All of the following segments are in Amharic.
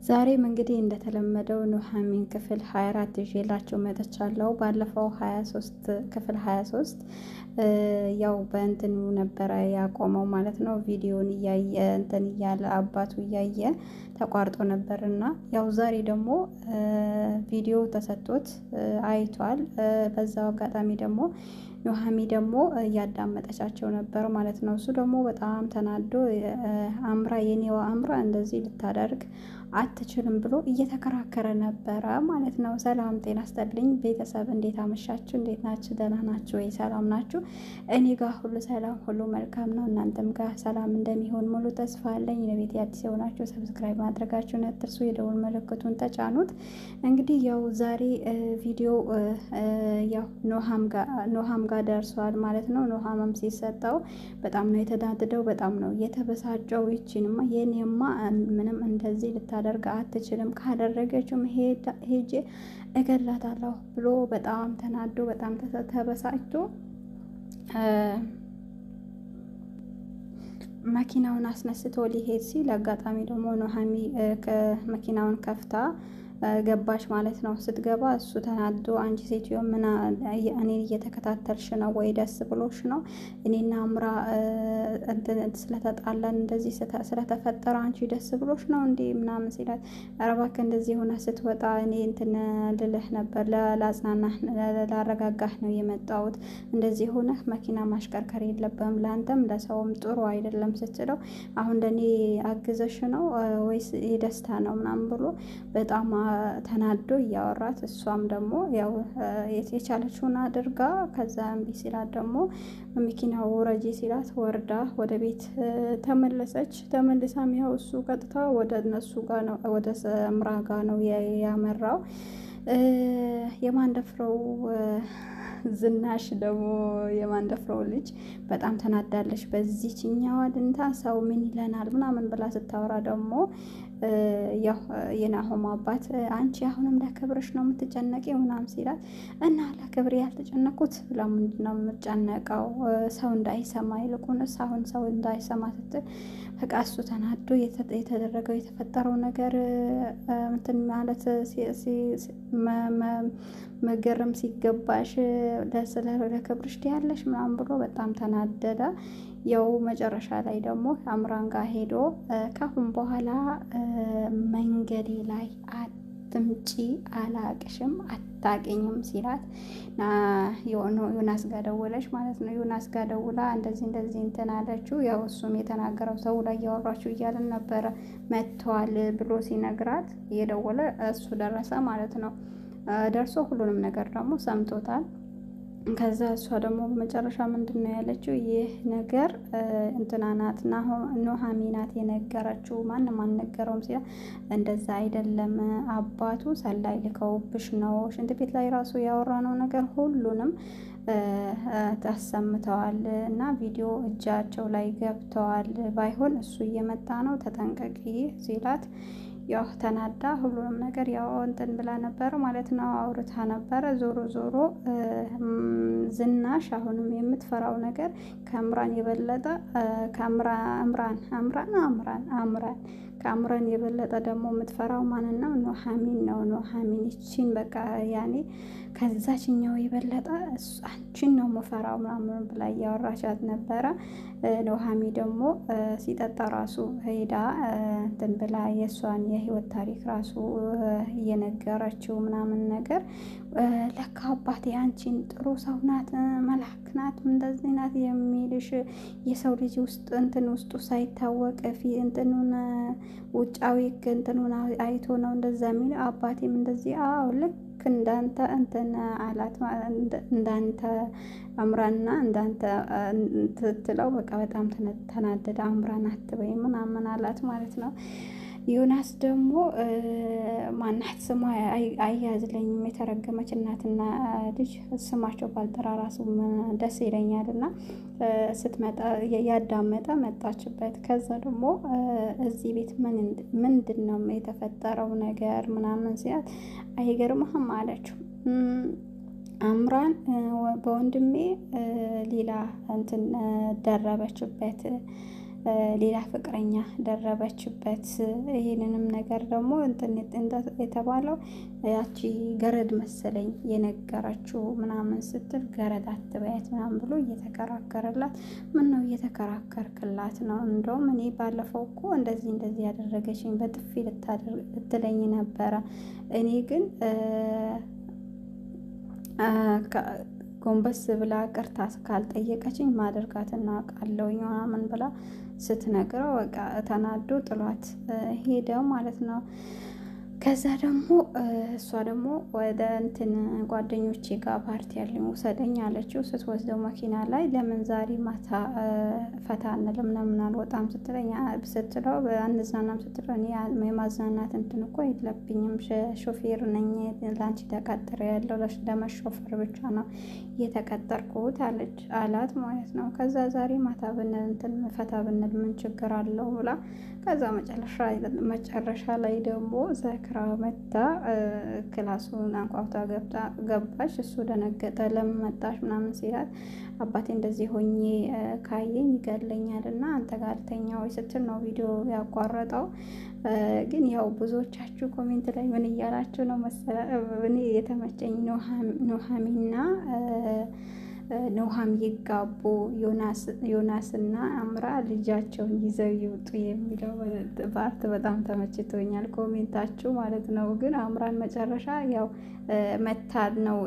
ዛሬም እንግዲህ እንደተለመደው ኑሃሚን ክፍል 24 ይዤላችሁ መጥቻለሁ። ባለፈው 23 ክፍል 23 ያው በእንትኑ ነበረ ያቆመው ማለት ነው። ቪዲዮን እያየ እንትን እያለ አባቱ እያየ ተቋርጦ ነበርና ያው ዛሬ ደግሞ ቪዲዮ ተሰጥቶት አይቷል። በዛው አጋጣሚ ደግሞ ኑሃሚ ደግሞ እያዳመጠቻቸው ነበር ማለት ነው። እሱ ደግሞ በጣም ተናዶ አምራ የኔዋ አምራ እንደዚህ ልታደርግ አትችልም ብሎ እየተከራከረ ነበረ ማለት ነው። ሰላም ጤና ይስጥልኝ ቤተሰብ፣ እንዴት አመሻችሁ? እንዴት ናችሁ? ደህና ናችሁ ወይ? ሰላም ናችሁ? እኔ ጋር ሁሉ ሰላም፣ ሁሉ መልካም ነው። እናንተም ጋር ሰላም እንደሚሆን ሙሉ ተስፋ አለኝ። ለቤት አዲስ የሆናችሁ ሰብስክራይብ ማድረጋችሁን አትርሱ፣ የደውል ምልክቱን ተጫኑት። እንግዲህ ያው ዛሬ ቪዲዮ ያው ኑሃም ጋር ደርሷል ማለት ነው። ኑሃምም ሲሰጠው በጣም ነው የተዳደደው፣ በጣም ነው የተበሳጨው። ይቺንማ የኔማ ምንም እንደዚህ ልታደርግ አትችልም፣ ካደረገችም ሄጄ እገላታለሁ ብሎ በጣም ተናዶ በጣም ተበሳጭቶ መኪናውን አስነስቶ ሊሄድ ሲል አጋጣሚ ደግሞ ኑሃሚ መኪናውን ከፍታ ገባች ማለት ነው። ስትገባ እሱ ተናዶ አንቺ ሴትዮ ምን እኔን እየተከታተልሽ ነው ወይ? ደስ ብሎሽ ነው? እኔና አምራ ስለተጣላን እንደዚህ ስለተፈጠረ አንቺ ደስ ብሎሽ ነው እንዴ ምናምን ሲላት፣ ኧረ እባክህ እንደዚህ ሆነ ስትወጣ እኔ እንትን ልልህ ነበር፣ ላጽናናህ ላረጋጋህ ነው የመጣሁት። እንደዚህ ሆነህ መኪና ማሽከርከር የለብህም፣ ለአንተም ለሰውም ጥሩ አይደለም ስትለው፣ አሁን ለእኔ አግዘሽ ነው ወይስ የደስታ ነው ምናምን ብሎ በጣም ተናዶ እያወራት፣ እሷም ደግሞ ያው የቻለችውን አድርጋ ከዛ እምቢ ሲላት ደግሞ መኪናው ወረጂ ሲላት ወርዳ ወደ ቤት ተመለሰች። ተመልሳም ያው እሱ ቀጥታ ወደ እነሱ ጋር ነው ወደ ሰምራ ጋር ነው ያመራው። የማንደፍረው ዝናሽ ደግሞ የማንደፍረው ልጅ በጣም ተናዳለች። በዚህኛዋ ድንታ ሰው ምን ይለናል ምናምን ብላ ስታወራ ደግሞ ያው የናሆም አባት አንቺ አሁንም ለክብርሽ ነው የምትጨነቂው ምናምን ሲላት፣ እና ለክብር ያልተጨነቁት ለምንድን ነው የምትጨነቀው? ሰው እንዳይሰማ ይልቁንስ አሁን ሰው እንዳይሰማ ስትል በቃ እሱ ተናዶ የተደረገው የተፈጠረው ነገር እንትን ማለት መገረም ሲገባሽ ለክብርሽ ያለሽ ምናምን ብሎ በጣም ተናደደ። ያው መጨረሻ ላይ ደግሞ አምራን ጋር ሄዶ ካሁን በኋላ መንገዴ ላይ አትምጪ፣ አላቅሽም፣ አታቀኝም ሲላት ዮናስ ጋር ደወለች ማለት ነው። ዮናስ ጋር ደውላ እንደዚህ እንትን አለችው። ያው እሱም የተናገረው ሰው ላይ እያወራችሁ እያለን ነበረ መጥተዋል ብሎ ሲነግራት እየደወለ እሱ ደረሰ ማለት ነው። ደርሶ ሁሉንም ነገር ደግሞ ሰምቶታል። ከዛ እሷ ደግሞ በመጨረሻ ምንድን ነው ያለችው? ይህ ነገር እንትና ናት ኑሃሚ ናት የነገረችው፣ ማንም አልነገረውም ሲል፣ እንደዛ አይደለም አባቱ ሰላይ ልከውብሽ ነው። ሽንት ቤት ላይ ራሱ ያወራነው ነገር ሁሉንም ታሰምተዋል እና ቪዲዮ እጃቸው ላይ ገብተዋል። ባይሆን እሱ እየመጣ ነው ተጠንቀቂ ሲላት፣ ያው ተናዳ ሁሉንም ነገር ያው እንትን ብላ ነበር ማለት ነው፣ አውርታ ነበረ። ዞሮ ዞሮ ዝናሽ አሁንም የምትፈራው ነገር ከአምራን የበለጠ ከአምራን የበለጠ ደግሞ የምትፈራው ማንን ነው? ኑሃሚን ነው። ኑሃሚን ይቺን በቃ ያኔ ከዛችኛው የበለጠ አንቺን ነው የምፈራው ምናምን ብላ እያወራቻት ነበረ። ኑሃሚ ደግሞ ሲጠጣ ራሱ ሄዳ እንትን ብላ የእሷን የህይወት ታሪክ ራሱ እየነገረችው ምናምን ነገር፣ ለካ አባቴ አንቺን ጥሩ ሰው ናት፣ መልአክ ናት፣ እንደዚህ ናት የሚልሽ የሰው ልጅ ውስጥ እንትን ውስጡ ሳይታወቅ እንትኑን ውጫዊ እንትኑን አይቶ ነው እንደዛ የሚል አባቴም እንደዚህ ልክ እንዳንተ እንትን አላት። እንዳንተ አምራና እንዳንተ ትትለው በቃ በጣም ተናደደ። አምራን አትበይ ምናምን አላት ማለት ነው። ዮናስ ደግሞ ማናት ስሟ አያዝለኝም፣ የተረገመች እናትና ልጅ ስማቸው ባልጠራ ራሱ ደስ ይለኛል። እና ስትመጣ ያዳመጠ መጣችበት። ከዛ ደግሞ እዚህ ቤት ምንድን ነው የተፈጠረው ነገር ምናምን ሲያት፣ አይገርምህም አለችው። አምራን በወንድሜ ሌላ እንትን ደረበችበት ሌላ ፍቅረኛ ደረበችበት። ይህንንም ነገር ደግሞ የተባለው ያቺ ገረድ መሰለኝ የነገረችው ምናምን ስትል ገረድ አትበያት ምናምን ብሎ እየተከራከረላት፣ ምን ነው እየተከራከርክላት ነው? እንደውም እኔ ባለፈው እኮ እንደዚህ ያደረገችኝ በጥፊ ልትለኝ ነበረ። እኔ ግን ጎንበስ ብላ ቅርታ ካልጠየቀችኝ ማደርጋትና ቃለውኝ ምናምን ብላ ስትነግረው በቃ ተናዶ ጥሏት ሄደው ማለት ነው። ከዛ ደግሞ እሷ ደግሞ ወደ እንትን ጓደኞቼ ጋር ፓርቲ ያለኝ ውሰደኝ አለችው። ስትወስደው መኪና ላይ ለምን ዛሬ ማታ ፈታ አንልም ለምን አልወጣም ስትለው አንዝናናም ስትለው እኔ የማዝናናት እንትን እኮ የለብኝም ሾፌር ነኝ ለአንቺ ተቀጥሬ ያለው ለመሾፈር ብቻ ነው እየተቀጠርኩት አላት ማለት ነው። ከዛ ዛሬ ማታ ብንል እንትን ፈታ ብንል ምን ችግር አለው ብላ ከዛ መጨረሻ ላይ ደግሞ ዘክራ መታ ክላሱን አንኳኩታ ገባች። እሱ ደነገጠ። ለምን መጣሽ ምናምን ሲላት አባቴ እንደዚህ ሆኜ ካየኝ ይገለኛል እና አንተ ጋር ልተኛ ወይ ስትል ነው ቪዲዮ ያቋረጠው። ግን ያው ብዙዎቻችሁ ኮሜንት ላይ ምን እያላችሁ ነው መሰለህ? እኔ የተመቸኝ ኑሃሚንና ኑሃም ይጋቡ ዮናስና አምራ ልጃቸውን ይዘው ይውጡ የሚለው ፓርት በጣም ተመችቶኛል፣ ኮሜንታችሁ ማለት ነው። ግን አምራን መጨረሻ ያው መታድ ነው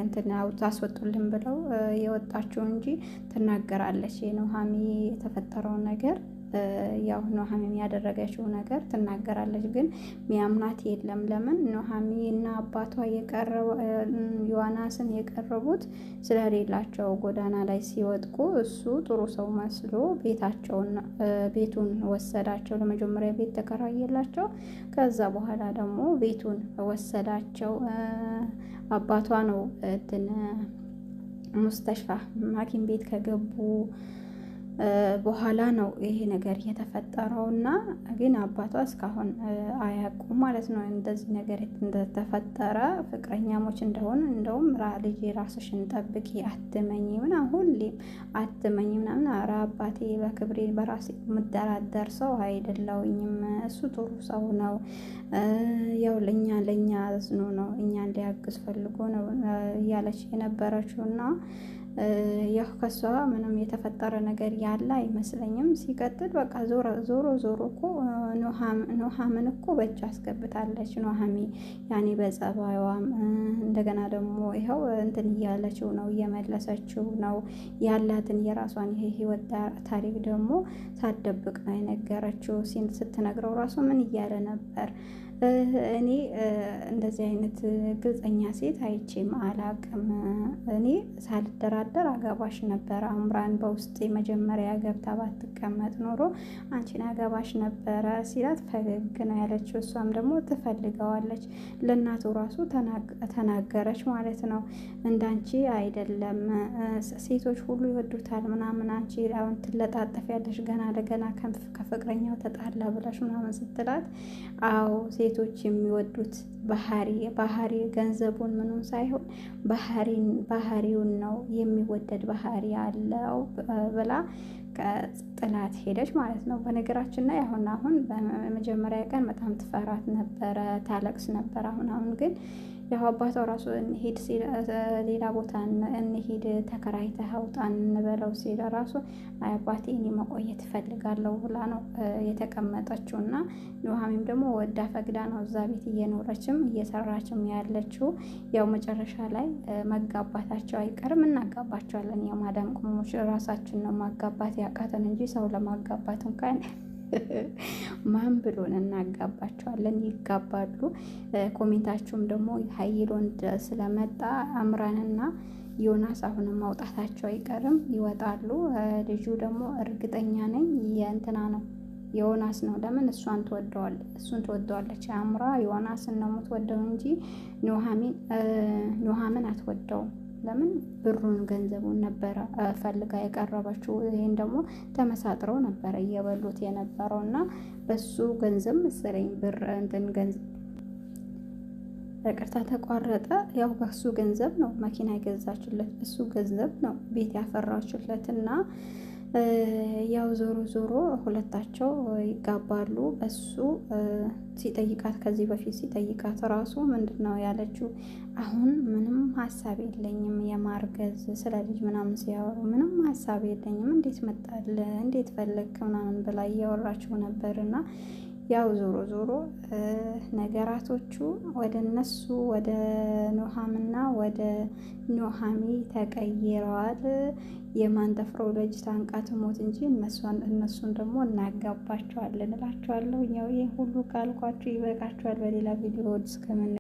እንትን አስወጡልን ብለው የወጣችው እንጂ ትናገራለች የኑሃሚ የተፈጠረውን ነገር ያው ኑሃሚን ያደረገችው ነገር ትናገራለች። ግን ሚያምናት የለም። ለምን ኑሃሚ እና አባቷ ዮናስን የቀረቡት ስለሌላቸው ጎዳና ላይ ሲወድቁ እሱ ጥሩ ሰው መስሎ ቤቱን ወሰዳቸው። ለመጀመሪያ ቤት ተከራየላቸው። ከዛ በኋላ ደግሞ ቤቱን ወሰዳቸው። አባቷ ነው ሙስተሽፋ ሐኪም ቤት ከገቡ በኋላ ነው ይሄ ነገር የተፈጠረው እና ግን አባቷ እስካሁን አያውቁም ማለት ነው እንደዚህ ነገር እንደተፈጠረ ፍቅረኛሞች እንደሆን። እንደውም ልጄ ራስሽን ጠብቂ አትመኝ ምናምን ሁሌም አትመኝ ምናምን። ኧረ አባቴ በክብሬ በራሴ የምደራደር ሰው አይደለሁኝም። እሱ ጥሩ ሰው ነው። ያው ለእኛ አዝኖ ነው እኛን ሊያግዝ ፈልጎ ነው እያለች የነበረችው እና ያው ከሷ ምንም የተፈጠረ ነገር ያለ አይመስለኝም። ሲቀጥል በቃ ዞሮ እኮ ኑሃምን እኮ በእጅ አስገብታለች ኑሃሚ ያኔ በጸባይዋም እንደገና ደግሞ ይኸው እንትን እያለችው ነው እየመለሰችው ነው ያላትን የራሷን ይሄ ህይወት ታሪክ ደግሞ ሳትደብቅ ነው የነገረችው። ስትነግረው ራሱ ምን እያለ ነበር? እኔ እንደዚህ አይነት ግልጸኛ ሴት አይቼም አላቅም። እኔ ሳልደራደር አገባሽ ነበረ። አምራን በውስጤ መጀመሪያ ገብታ ባትቀመጥ ኖሮ አንቺን አገባሽ ነበረ ሲላት ፈገግ ነው ያለችው። እሷም ደግሞ ትፈልገዋለች። ለእናቱ ራሱ ተናገረች ማለት ነው። እንዳንቺ አይደለም ሴቶች ሁሉ ይወዱታል ምናምን፣ አንቺ አሁን ትለጣጠፊያለሽ ገና ለገና ከፍቅረኛው ተጣላ ብለሽ ምናምን ስትላት፣ አዎ ሴቶች የሚወዱት ባህሪ ገንዘቡን ምኑን ሳይሆን ባህሪውን ነው የሚወደድ ባህሪ አለው ብላ ከጥላት ሄደች ማለት ነው። በነገራችን ላይ አሁን በመጀመሪያ ቀን በጣም ትፈራት ነበረ፣ ታለቅስ ነበር። አሁን ግን ያው አባቷ ራሱ እንሂድ ሲል ሌላ ቦታ እንሂድ ተከራይተህ አውጣ እንበለው ሲል ራሱ አይ አባቴ እኔ መቆየት እፈልጋለሁ ብላ ነው የተቀመጠችው። እና ኑሃሚንም ደግሞ ወዳ ፈቅዳ ነው እዛ ቤት እየኖረችም እየሰራችም ያለችው። ያው መጨረሻ ላይ መጋባታቸው አይቀርም፣ እናጋባቸዋለን። የማዳም ቅመሞች ራሳችን ነው ማጋባት ያቃተን እንጂ ሰው ለማጋባት እንኳን ማን ብሎን እናጋባቸዋለን። ይጋባሉ። ኮሜንታችሁም ደግሞ ሀይሎን ስለመጣ አምራንና ዮናስ አሁንም ማውጣታቸው አይቀርም፣ ይወጣሉ። ልጁ ደግሞ እርግጠኛ ነኝ የእንትና ነው ዮናስ ነው። ለምን እሱን ትወደዋለች። አምራ ዮናስን ነው የምትወደው እንጂ ኑሃምን አትወደውም። ለምን ብሩን ገንዘቡን ነበረ ፈልጋ የቀረበችው። ይሄን ደግሞ ተመሳጥረው ነበረ እየበሉት የነበረው እና በሱ ገንዘብ መሰለኝ ብር እንትን ገንዘብ በቅርታ ተቋረጠ። ያው በሱ ገንዘብ ነው መኪና የገዛችለት፣ እሱ ገንዘብ ነው ቤት ያፈራችለት እና ያው ዞሮ ዞሮ ሁለታቸው ይጋባሉ። እሱ ሲጠይቃት ከዚህ በፊት ሲጠይቃት ራሱ ምንድን ነው ያለችው? አሁን ምንም ሀሳብ የለኝም የማርገዝ ስለ ልጅ ምናምን ሲያወሩ ምንም ሀሳብ የለኝም፣ እንዴት መጣል እንዴት ፈለግ ምናምን ብላ እያወራችው ነበር። እና ያው ዞሮ ዞሮ ነገራቶቹ ወደ እነሱ ወደ ኑሃምና ወደ ኑሃሚ ተቀይረዋል። የማን ተፍሮ ልጅ ታንቃ ትሞት እንጂ እነሱን ደግሞ እናጋባቸዋለን እላቸዋለሁ። ያው ይህ ሁሉ ካልኳችሁ ይበቃቸዋል። በሌላ ቪዲዮ እስከምን